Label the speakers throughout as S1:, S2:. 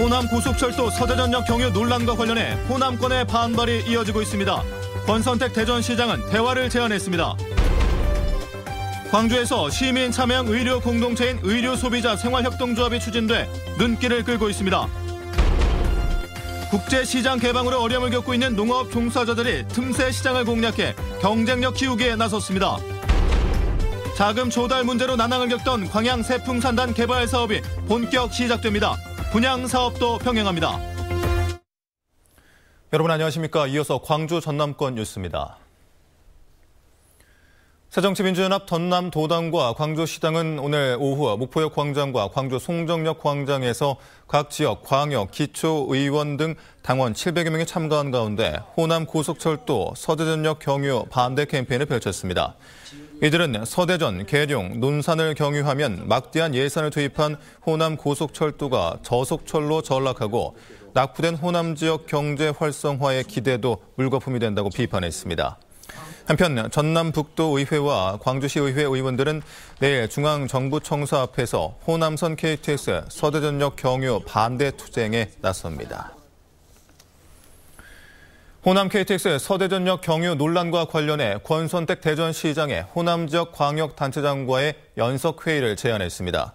S1: 호남 고속철도 서대전역 경유 논란과 관련해 호남권의 반발이 이어지고 있습니다. 권선택 대전시장은 대화를 제안했습니다. 광주에서 시민 참여형 의료 공동체인 의료소비자 생활협동조합이 추진돼 눈길을 끌고 있습니다. 국제시장 개방으로 어려움을 겪고 있는 농업 종사자들이 틈새 시장을 공략해 경쟁력 키우기에 나섰습니다. 자금 조달 문제로 난항을 겪던 광양 세풍산단 개발 사업이 본격 시작됩니다. 분양 사업도 병행합니다. 여러분 안녕하십니까? 이어서 광주 전남권 뉴스입니다. 새정치민주연합 전남도당과 광주시당은 오늘 오후 목포역 광장과 광주 송정역 광장에서 각 지역 광역, 기초의원 등 당원 700여 명이 참가한 가운데 호남 고속철도 서대전역 경유 반대 캠페인을 펼쳤습니다. 이들은 서대전, 계룡, 논산을 경유하면 막대한 예산을 투입한 호남 고속철도가 저속철로 전락하고 낙후된 호남 지역 경제 활성화의 기대도 물거품이 된다고 비판했습니다. 한편 전남북도의회와 광주시의회 의원들은 내일 중앙정부청사 앞에서 호남선 KTX 서대전역 경유 반대 투쟁에 나섭니다. 호남 KTX 서대전역 경유 논란과 관련해 권선택 대전시장의 호남 지역 광역단체장과의 연석회의를 제안했습니다.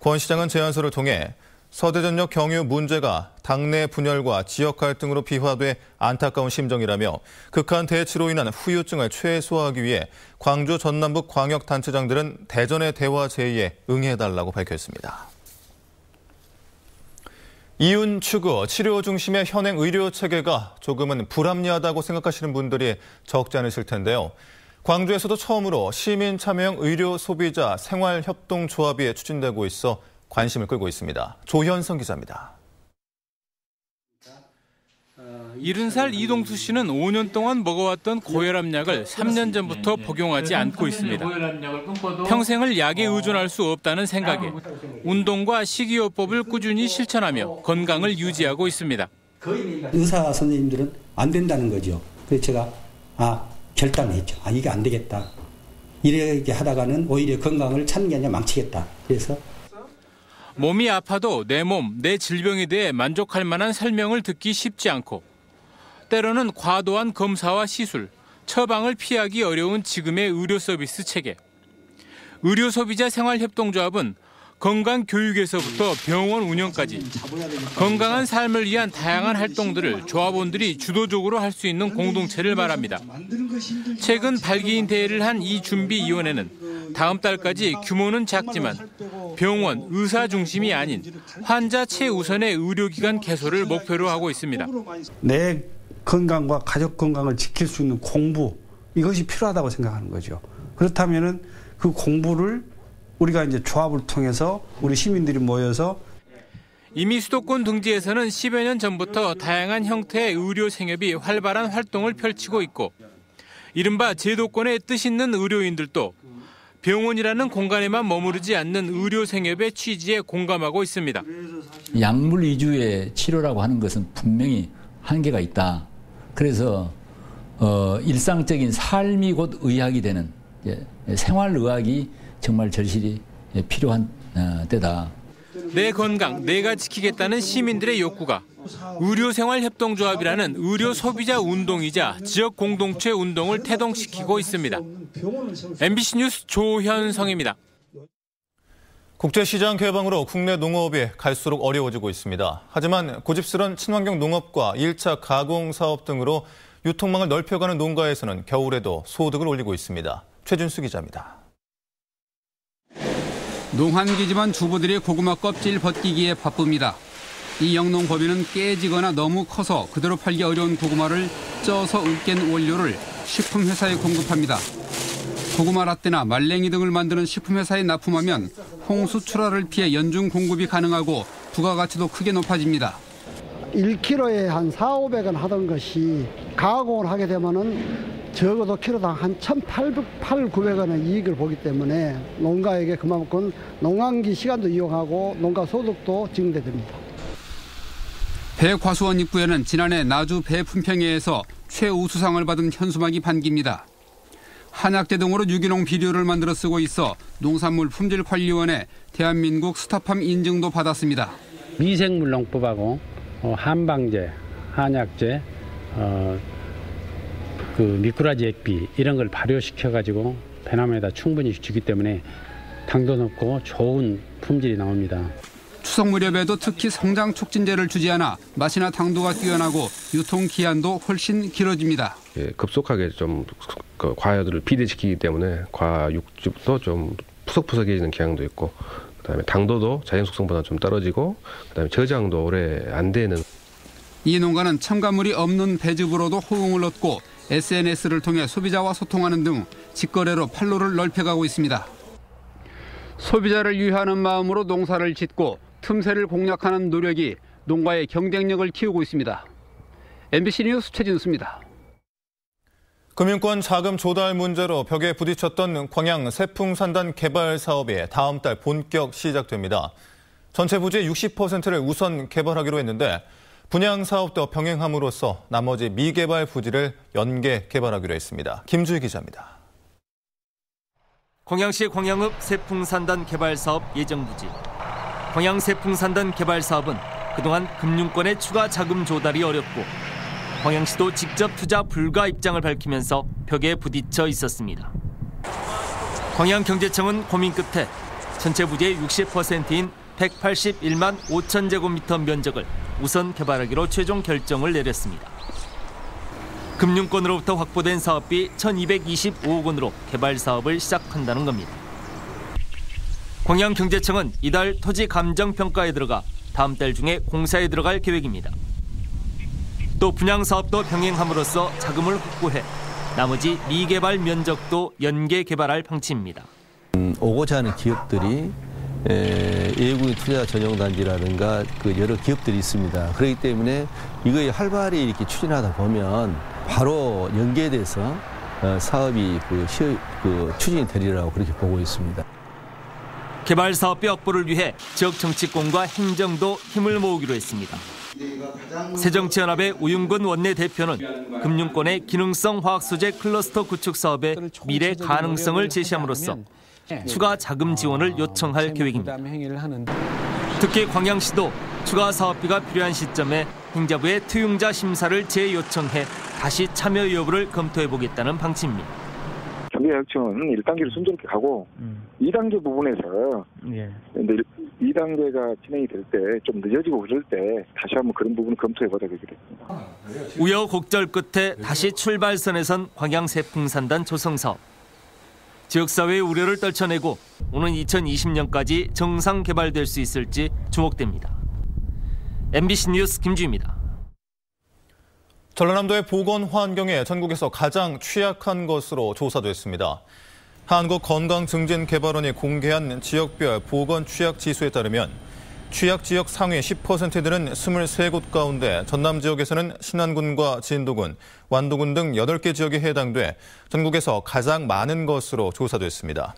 S1: 권 시장은 제안서를 통해 서대전역 경유 문제가 당내 분열과 지역 갈등으로 비화돼 안타까운 심정이라며 극한 대치로 인한 후유증을 최소화하기 위해 광주 전남북 광역단체장들은 대전의 대화 제의에 응해달라고 밝혔습니다. 이윤 추구, 치료 중심의 현행 의료 체계가 조금은 불합리하다고 생각하시는 분들이 적지 않으실 텐데요. 광주에서도 처음으로 시민 참여형 의료 소비자 생활협동조합이 추진되고 있어 관심을 끌고 있습니다. 조현성 기자입니다.
S2: 70살 이동수 씨는 5년 동안 먹어왔던 고혈압약을 3년 전부터 복용하지 않고 있습니다. 평생을 약에 의존할 수 없다는 생각에 운동과 식이요법을 꾸준히 실천하며 건강을 유지하고 있습니다.
S3: 의사 선생님들은 안 된다는 거죠. 그래서 제가 결단했죠. 이게 안 되겠다. 이렇게 하다가는 오히려 건강을 찾는 게 아니라 망치겠다. 그래서
S2: 몸이 아파도 내 몸, 내 질병에 대해 만족할 만한 설명을 듣기 쉽지 않고 때로는 과도한 검사와 시술, 처방을 피하기 어려운 지금의 의료 서비스 체계. 의료소비자 생활협동조합은 건강교육에서부터 병원 운영까지 건강한 삶을 위한 다양한 활동들을 조합원들이 주도적으로 할 수 있는 공동체를 말합니다. 최근 발기인 대회를 한 이 준비위원회는 다음 달까지 규모는 작지만 병원, 의사 중심이 아닌 환자 최우선의 의료기관 개소를 목표로 하고 있습니다.
S3: 내 건강과 가족 건강을 지킬 수 있는 공부, 이것이 필요하다고 생각하는 거죠. 그렇다면은 그 공부를 우리가 이제 조합을 통해서 우리 시민들이 모여서
S2: 이미 수도권 등지에서는 10여 년 전부터 다양한 형태의 의료 생협이 활발한 활동을 펼치고 있고 이른바 제도권의 뜻 있는 의료인들도 병원이라는 공간에만 머무르지 않는 의료 생협의 취지에 공감하고 있습니다.
S4: 약물 위주의 치료라고 하는 것은 분명히 한계가 있다. 그래서 일상적인 삶이 곧 의학이 되는 생활의학이 정말 절실히 필요한 때다.
S2: 내 건강 내가 지키겠다는 시민들의 욕구가 의료생활협동조합이라는 의료소비자 운동이자 지역 공동체 운동을 태동시키고 있습니다. MBC 뉴스 조현성입니다.
S1: 국제시장 개방으로 국내 농업이 갈수록 어려워지고 있습니다. 하지만 고집스런 친환경 농업과 1차 가공 사업 등으로 유통망을 넓혀가는 농가에서는 겨울에도 소득을 올리고 있습니다. 최준수 기자입니다.
S5: 농한기지만 주부들이 고구마 껍질 벗기기에 바쁩니다. 이 영농법인은 깨지거나 너무 커서 그대로 팔기 어려운 고구마를 쪄서 으깬 원료를 식품회사에 공급합니다. 고구마 라떼나 말랭이 등을 만드는 식품회사에 납품하면 홍수 출하를 피해 연중 공급이 가능하고 부가가치도 크게 높아집니다.
S6: 1kg에 한 400~500원 하던 것이 가공을 하게 되면은 적어도 키로당 한 1,800~900원의 이익을 보기 때문에 농가에게 그만큼 농한기 시간도 이용하고 농가 소득도 증대됩니다.
S5: 배과수원 입구에는 지난해 나주 배품평회에서 최우수상을 받은 현수막이 반깁니다. 한약재 등으로 유기농 비료를 만들어 쓰고 있어 농산물 품질관리원회 대한민국 스타팜 인증도 받았습니다.
S7: 미생물 농법하고 한방제, 한약제, 그 미꾸라지 액비 이런 걸 발효시켜가지고 배나무에다 충분히 주기 때문에 당도 높고 좋은 품질이 나옵니다.
S5: 추석 무렵에도 특히 성장 촉진제를 주지 않아 맛이나 당도가 뛰어나고 유통 기한도 훨씬 길어집니다.
S8: 급속하게 좀 과여들을 비대시키기 때문에 과육즙도 좀 푸석푸석해지는 경향도 있고, 그다음에 당도도 자연 숙성보다 좀 떨어지고, 그다음에 저장도 오래 안 되는.
S5: 이 농가는 첨가물이 없는 배즙으로도 호응을 얻고 SNS를 통해 소비자와 소통하는 등 직거래로 판로를 넓혀가고 있습니다. 소비자를 위하는 마음으로 농사를 짓고 틈새를 공략하는 노력이 농가의 경쟁력을 키우고 있습니다. MBC 뉴스 최진수입니다.
S1: 금융권 자금 조달 문제로 벽에 부딪혔던 광양 세풍산단 개발 사업이 다음 달 본격 시작됩니다. 전체 부지의 60%를 우선 개발하기로 했는데 분양 사업도 병행함으로써 나머지 미개발 부지를 연계 개발하기로 했습니다. 김주희 기자입니다.
S9: 광양시 광양읍 세풍산단 개발 사업 예정 부지. 광양 세풍산단 개발 사업은 그동안 금융권의 추가 자금 조달이 어렵고 광양시도 직접 투자 불가 입장을 밝히면서 벽에 부딪혀 있었습니다. 광양경제청은 고민 끝에 전체 부지의 60%인 181만 5천 제곱미터 면적을 우선 개발하기로 최종 결정을 내렸습니다. 금융권으로부터 확보된 사업비 1,225억 원으로 개발 사업을 시작한다는 겁니다. 광양경제청은 이달 토지 감정 평가에 들어가 다음 달 중에 공사에 들어갈 계획입니다. 또 분양 사업도 병행함으로써 자금을 확보해 나머지 미개발 면적도 연계 개발할 방침입니다.
S10: 오고자 하는 기업들이 예국인 투자 전용단지라든가 그 여러 기업들이 있습니다. 그렇기 때문에 이거에 활발히 이렇게 추진하다 보면 바로 연계돼서 사업이 추진이 되리라고 그렇게 보고 있습니다.
S9: 개발 사업비 확보를 위해 지역 정치권과 행정도 힘을 모으기로 했습니다. 새정치연합의 우윤근 원내대표는 금융권의 기능성 화학소재 클러스터 구축 사업의 미래 가능성을 제시함으로써 추가 자금 지원을 요청할 계획입니다. 특히 광양시도 추가 사업비가 필요한 시점에 행자부의 투융자 심사를 재요청해 다시 참여 여부를 검토해보겠다는 방침입니다.
S11: 경기자격증은 1단계로 순조롭게 가고 2단계 부분에서 2단계가 진행이 될 때 좀 늦어지고 그럴 때 다시 한번 그런 부분을 검토해보자 그랬습니다.
S9: 우여곡절 끝에 다시 출발선에 선 광양 세풍산단 조성사업. 지역사회의 우려를 떨쳐내고 오는 2020년까지 정상 개발될 수 있을지 주목됩니다. MBC 뉴스 김주희입니다.
S1: 전라남도의 보건 환경이 전국에서 가장 취약한 것으로 조사됐습니다. 한국건강증진개발원이 공개한 지역별 보건 취약 지수에 따르면 취약 지역 상위 10%에 드는 23곳 가운데 전남 지역에서는 신안군과 진도군, 완도군 등 8개 지역이 해당돼 전국에서 가장 많은 것으로 조사됐습니다.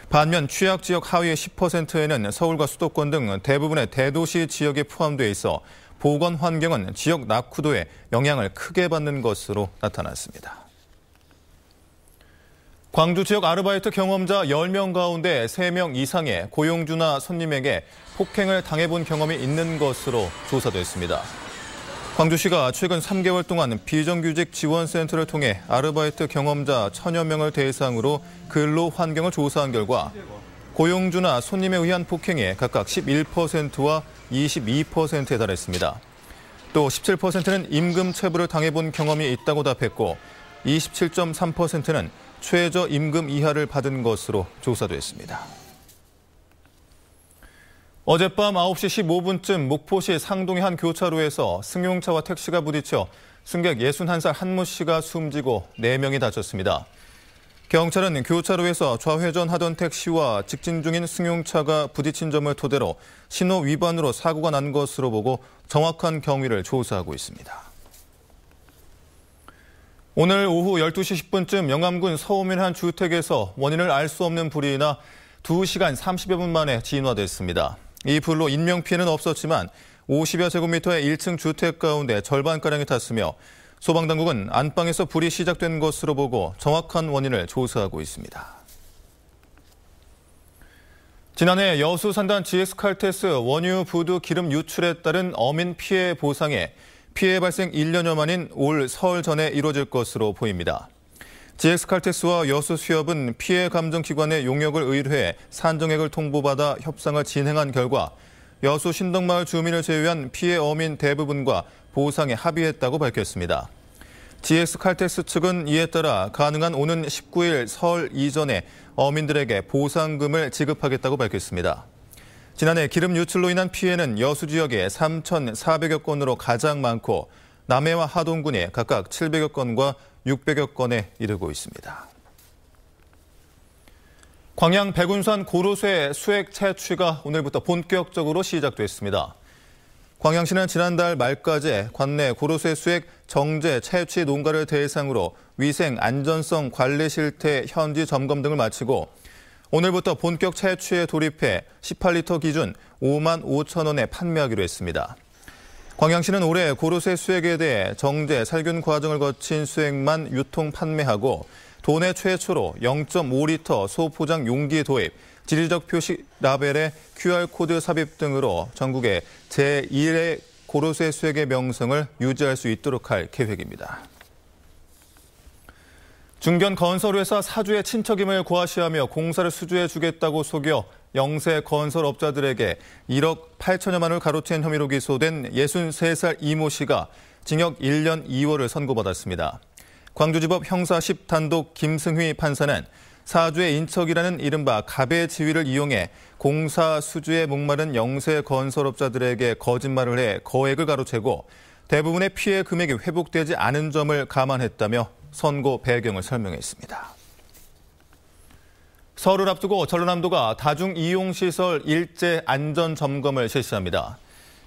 S1: 반면 취약 지역 하위 10%에는 서울과 수도권 등 대부분의 대도시 지역이 포함돼 있어 보건 환경은 지역 낙후도에 영향을 크게 받는 것으로 나타났습니다. 광주 지역 아르바이트 경험자 10명 가운데 3명 이상의 고용주나 손님에게 폭행을 당해본 경험이 있는 것으로 조사됐습니다. 광주시가 최근 3개월 동안 비정규직 지원센터를 통해 아르바이트 경험자 1000여 명을 대상으로 근로 환경을 조사한 결과 고용주나 손님에 의한 폭행이 각각 11%와 22%에 달했습니다. 또 17%는 임금체불을 당해본 경험이 있다고 답했고 27.3%는 최저 임금 이하를 받은 것으로 조사됐습니다. 어젯밤 9시 15분쯤 목포시 상동의 한 교차로에서 승용차와 택시가 부딪혀 승객 61살 한모 씨가 숨지고 4명이 다쳤습니다. 경찰은 교차로에서 좌회전하던 택시와 직진 중인 승용차가 부딪힌 점을 토대로 신호 위반으로 사고가 난 것으로 보고 정확한 경위를 조사하고 있습니다. 오늘 오후 12시 10분쯤 영암군 서오면 한 주택에서 원인을 알 수 없는 불이 나 2시간 30여 분 만에 진화됐습니다. 이 불로 인명피해는 없었지만 50여 제곱미터의 1층 주택 가운데 절반가량이 탔으며 소방당국은 안방에서 불이 시작된 것으로 보고 정확한 원인을 조사하고 있습니다. 지난해 여수 산단 GS칼텍스 원유 부두 기름 유출에 따른 어민 피해 보상에 피해 발생 1년여 만인 올 설 전에 이루어질 것으로 보입니다. GS칼텍스와 여수 수협은 피해 감정 기관의 용역을 의뢰해 산정액을 통보받아 협상을 진행한 결과 여수 신덕마을 주민을 제외한 피해 어민 대부분과 보상에 합의했다고 밝혔습니다. GS칼텍스 측은 이에 따라 가능한 오는 19일 설 이전에 어민들에게 보상금을 지급하겠다고 밝혔습니다. 지난해 기름 유출로 인한 피해는 여수 지역에 3,400여 건으로 가장 많고 남해와 하동군에 각각 700여 건과 600여 건에 이르고 있습니다. 광양 백운산 고로쇠 수액 채취가 오늘부터 본격적으로 시작됐습니다. 광양시는 지난달 말까지 관내 고로쇠 수액 정제 채취 농가를 대상으로 위생 안전성 관리 실태 현지 점검 등을 마치고 오늘부터 본격 채취에 돌입해 18리터 기준 5만 5천 원에 판매하기로 했습니다. 광양시는 올해 고로쇠 수액에 대해 정제, 살균 과정을 거친 수액만 유통 판매하고 도내 최초로 0.5리터 소포장 용기 도입, 지리적 표시 라벨에 QR코드 삽입 등으로 전국의 제1의 고로쇠 수액의 명성을 유지할 수 있도록 할 계획입니다. 중견 건설회사 사주의 친척임을 과시하며 공사를 수주해 주겠다고 속여 영세 건설업자들에게 1억 8천여만 원을 가로챈 혐의로 기소된 63살 이모 씨가 징역 1년 2월을 선고받았습니다. 광주지법 형사 10단독 김승휘 판사는 사주의 인척이라는 이른바 갑의 지위를 이용해 공사 수주에 목마른 영세 건설업자들에게 거짓말을 해 거액을 가로채고 대부분의 피해 금액이 회복되지 않은 점을 감안했다며 선고 배경을 설명했습니다. 설을 앞두고 전라남도가 다중이용시설 일제 안전점검을 실시합니다.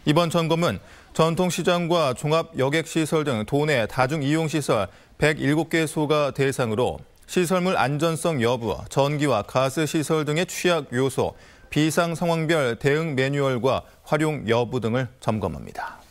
S1: 이번 점검은 전통시장과 종합여객시설 등 도내 다중이용시설 107개소가 대상으로 시설물 안전성 여부, 전기와 가스 시설 등의 취약 요소, 비상 상황별 대응 매뉴얼과 활용 여부 등을 점검합니다.